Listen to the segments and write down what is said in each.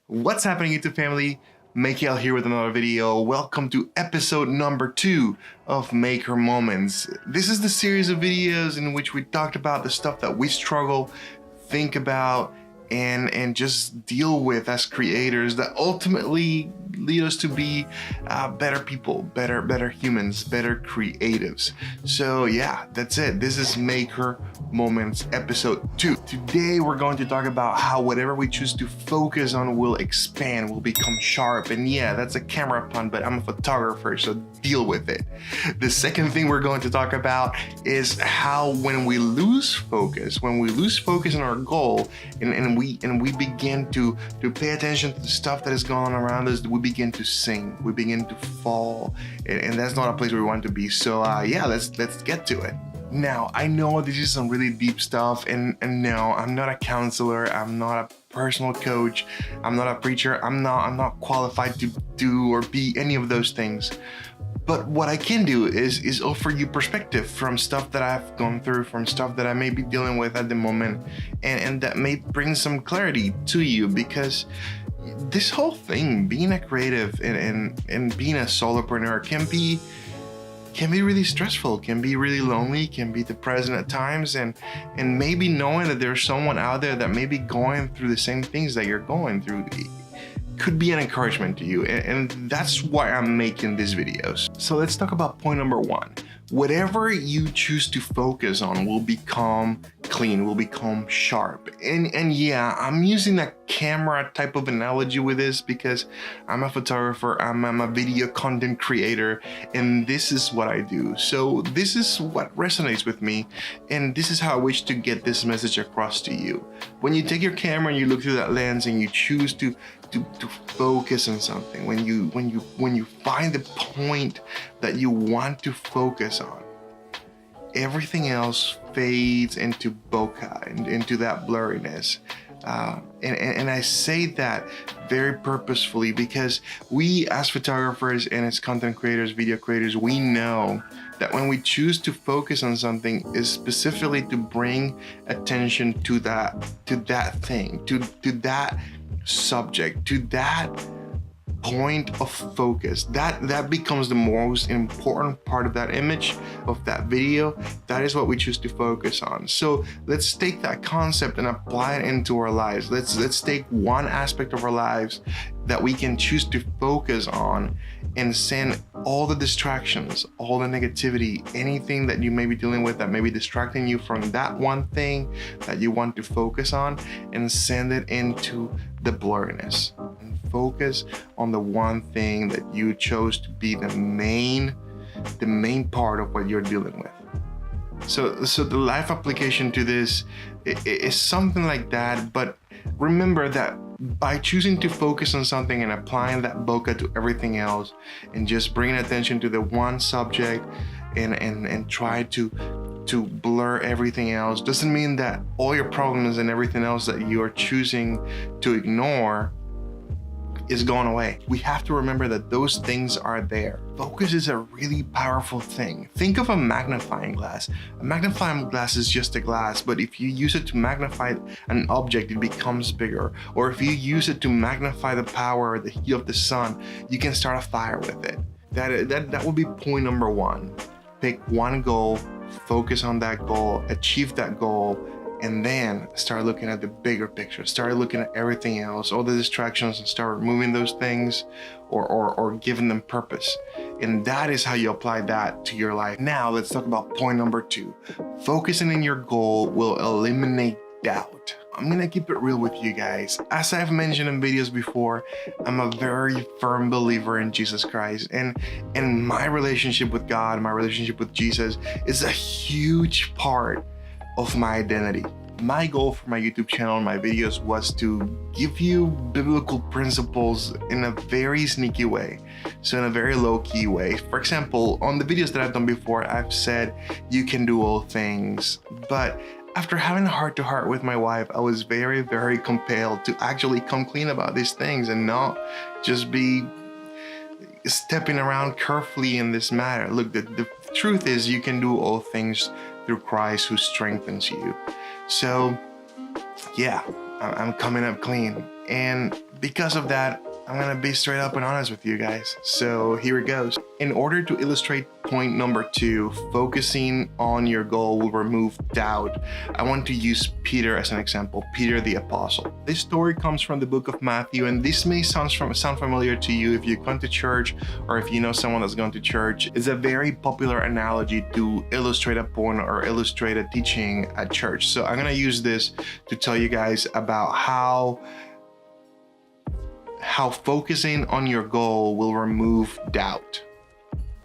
What's happening, YouTube family? Mikael here with another video. Welcome to episode number 2 of Maker Moments. This is the series of videos in which we talked about the stuff that we struggle, think about, and just deal with as creators that ultimately lead us to be better people, better humans, better creatives. So yeah, that's it. This is Maker Moments episode 2. Today we're going to talk about how whatever we choose to focus on will expand, will become sharp. And yeah, that's a camera pun, but I'm a photographer, so deal with it. The second thing we're going to talk about is how when we lose focus on our goal, and we begin to pay attention to the stuff that is going on around us, we begin to sink, we begin to fall, and that's not a place we want to be. So yeah, let's get to it. Now, I know this is some really deep stuff, and no, I'm not a counselor, I'm not a personal coach, I'm not a preacher, I'm not qualified to do or be any of those things. But what I can do is offer you perspective from stuff that I've gone through, from stuff that I may be dealing with at the moment, and that may bring some clarity to you, because this whole thing, being a creative and being a solopreneur can be really stressful, can be really lonely, can be depressing at times, and maybe knowing that there's someone out there that may be going through the same things that you're going through could be an encouragement to you, and that's why I'm making these videos. So let's talk about point number 1. Whatever you choose to focus on will become clean, will become sharp. And yeah, I'm using a camera type of analogy with this because I'm a photographer, I'm a video content creator, and this is what I do. So this is what resonates with me, and this is how I wish to get this message across to you. When you take your camera and you look through that lens and you choose to focus on something, when you find the point that you want to focus on, everything else fades into bokeh, into that blurriness. And I say that very purposefully because we as photographers and as content creators, video creators, we know that when we choose to focus on something is specifically to bring attention to that thing, to that subject, to that point of focus. That becomes the most important part of that image, of that video. That is what we choose to focus on. So let's take that concept and apply it into our lives. Let's take one aspect of our lives that we can choose to focus on and send all the distractions, all the negativity, anything that you may be dealing with that may be distracting you from that one thing that you want to focus on, and send it into the blurriness. Focus on the one thing that you chose to be the main part of what you're dealing with. So the life application to this is something like that, but remember that by choosing to focus on something and applying that bokeh to everything else, and just bringing attention to the one subject and try to blur everything else, doesn't mean that all your problems and everything else that you are choosing to ignore is going away. We have to remember that those things are there. Focus is a really powerful thing. Think of a magnifying glass. A magnifying glass is just a glass, but if you use it to magnify an object, it becomes bigger. Or if you use it to magnify the power or the heat of the sun, you can start a fire with it. That would be point number 1. Pick one goal, focus on that goal, achieve that goal, and then start looking at the bigger picture. Start looking at everything else, all the distractions, and start removing those things or giving them purpose. And that is how you apply that to your life. Now let's talk about point number 2. Focusing on your goal will eliminate doubt. I'm gonna keep it real with you guys. As I've mentioned in videos before, I'm a very firm believer in Jesus Christ, and my relationship with God, my relationship with Jesus is a huge part of my identity. My goal for my YouTube channel and my videos was to give you biblical principles in a very sneaky way, so in a very low-key way. For example, on the videos that I've done before, I've said you can do all things, but after having a heart-to-heart with my wife, I was very, very compelled to actually come clean about these things and not just be stepping around carefully in this matter. Look, the truth is you can do all things through Christ who strengthens you. So yeah, I'm coming up clean. And because of that, I'm gonna be straight up and honest with you guys. So here it goes. In order to illustrate point number 2, focusing on your goal will remove doubt, I want to use Peter as an example, Peter the Apostle. This story comes from the book of Matthew, and this may sound familiar to you if you've gone to church or if you know someone that's gone to church. It's a very popular analogy to illustrate a point or illustrate a teaching at church. So I'm gonna use this to tell you guys about how focusing on your goal will remove doubt.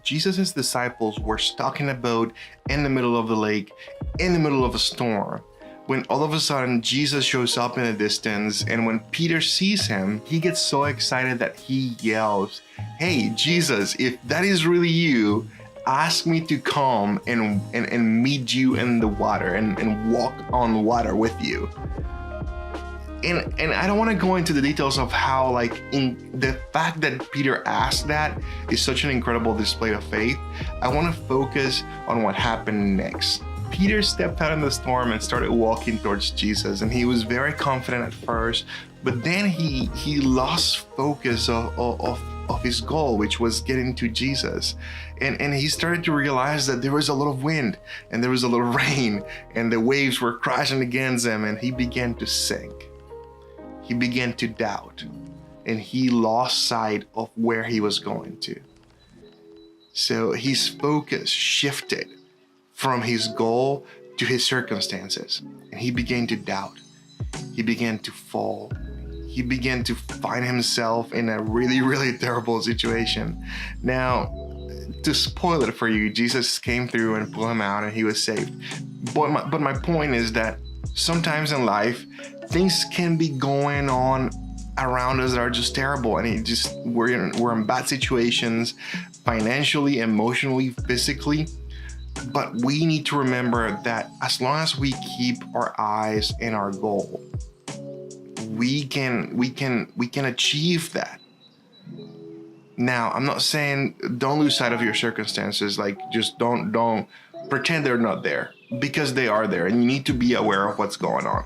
Jesus' disciples were stuck in a boat in the middle of the lake, in the middle of a storm, when all of a sudden Jesus shows up in the distance, and when Peter sees him, he gets so excited that he yells, "Hey, Jesus, if that is really you, ask me to come and meet you in the water and walk on water with you." And I don't want to go into the details of how, like, in the fact that Peter asked that is such an incredible display of faith. I want to focus on what happened next. Peter stepped out in the storm and started walking towards Jesus, and he was very confident at first, but then he lost focus of his goal, which was getting to Jesus. And he started to realize that there was a lot of wind and there was a lot of rain and the waves were crashing against him, and he began to sink. He began to doubt, and he lost sight of where he was going to. So his focus shifted from his goal to his circumstances, and he began to doubt. He began to fall. He began to find himself in a really, really terrible situation. Now, to spoil it for you, Jesus came through and pulled him out, and he was saved. But my point is that sometimes in life, things can be going on around us that are just terrible, and we're in bad situations, financially, emotionally, physically. But we need to remember that as long as we keep our eyes in our goal, we can achieve that. Now, I'm not saying don't lose sight of your circumstances. Like, just don't pretend they're not there, because they are there, and you need to be aware of what's going on.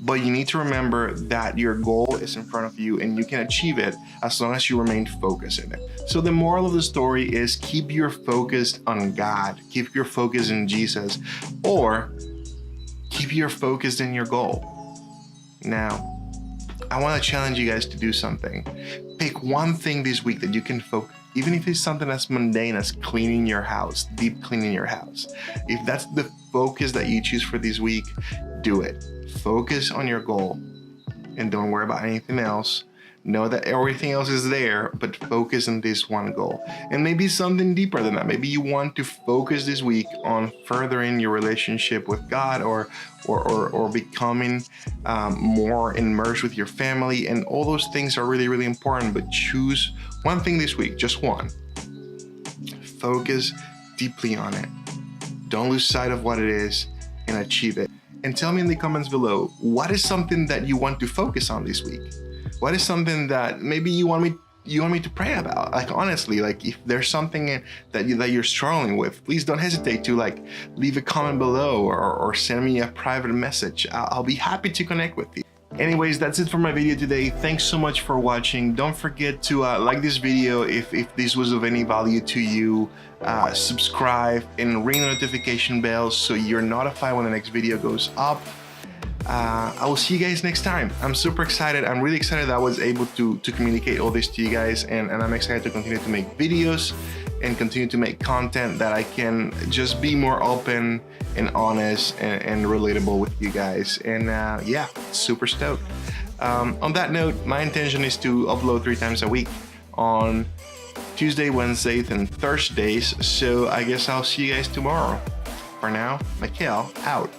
But you need to remember that your goal is in front of you, and you can achieve it as long as you remain focused in it. So the moral of the story is keep your focus on God, keep your focus in Jesus, or keep your focus in your goal. Now, I want to challenge you guys to do something. Pick one thing this week that you can focus, even if it's something as mundane as cleaning your house, deep cleaning your house. If that's the focus that you choose for this week, do it. Focus on your goal and don't worry about anything else. Know that everything else is there, but focus on this one goal. And maybe something deeper than that. Maybe you want to focus this week on furthering your relationship with God, or becoming more immersed with your family. And all those things are really, really important, but choose one thing this week, just one. Focus deeply on it. Don't lose sight of what it is, and achieve it. And tell me in the comments below, what is something that you want to focus on this week? What is something that maybe you want me to pray about? Like, honestly, like, if there's something that you're struggling with, please don't hesitate to, like, leave a comment below or send me a private message. I'll be happy to connect with you. Anyways, that's it for my video today. Thanks so much for watching. Don't forget to like this video if this was of any value to you. Subscribe and ring the notification bell so you're notified when the next video goes up. I will see you guys next time. I'm super excited. I'm really excited that I was able to communicate all this to you guys, and I'm excited to continue to make videos and continue to make content that I can just be more open and honest and relatable with you guys. And yeah, super stoked. On that note, my intention is to upload 3 times a week on Tuesday, Wednesdays, and Thursdays. So I guess I'll see you guys tomorrow. For now, Mikhail out.